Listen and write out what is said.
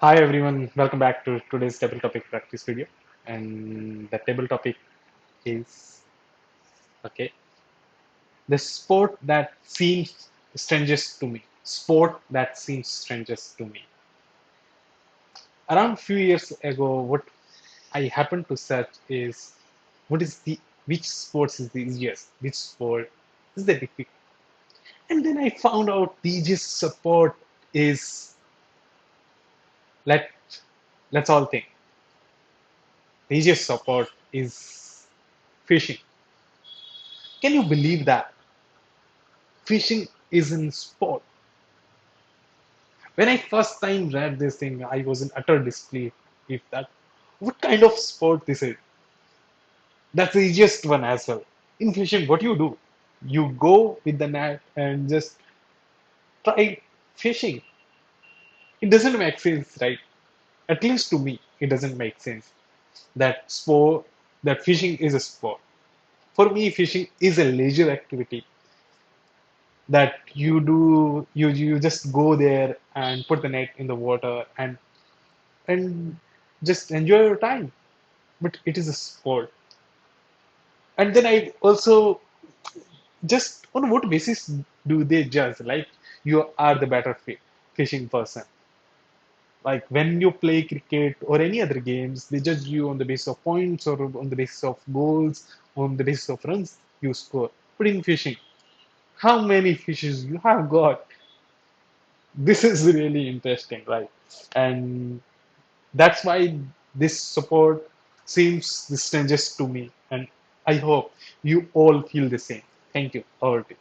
Hi everyone, welcome back to today's table topic practice video. And the table topic is okay, the sport that seems strangest to me. Sport that seems strangest to me. Around a few years ago, what I happened to search is what is the which sports is the easiest, which sport is the difficult. And then I found out the easiest sport is let let's all think. The easiest sport is fishing. Can you believe that? Fishing is in sport. When I first time read this thing, I was in utter disbelief. If that, what kind of sport this is? That's the easiest one as well. In fishing, what you do? You go with the net and just try fishing. It doesn't make sense, right? At least to me, it doesn't make sense that sport, that fishing is a sport. For me, fishing is a leisure activity that you just go there and put the net in the water and just enjoy your time, but it is a sport. And then I also, just on what basis do they judge like you are the better fishing person? Like when you play cricket or any other games, they judge you on the basis of points or on the basis of goals, on the basis of runs you score. But in fishing, how many fishes you have got? This is really interesting, right? And that's why this support seems the strangest to me, and I hope you all feel the same. Thank you. Over to you.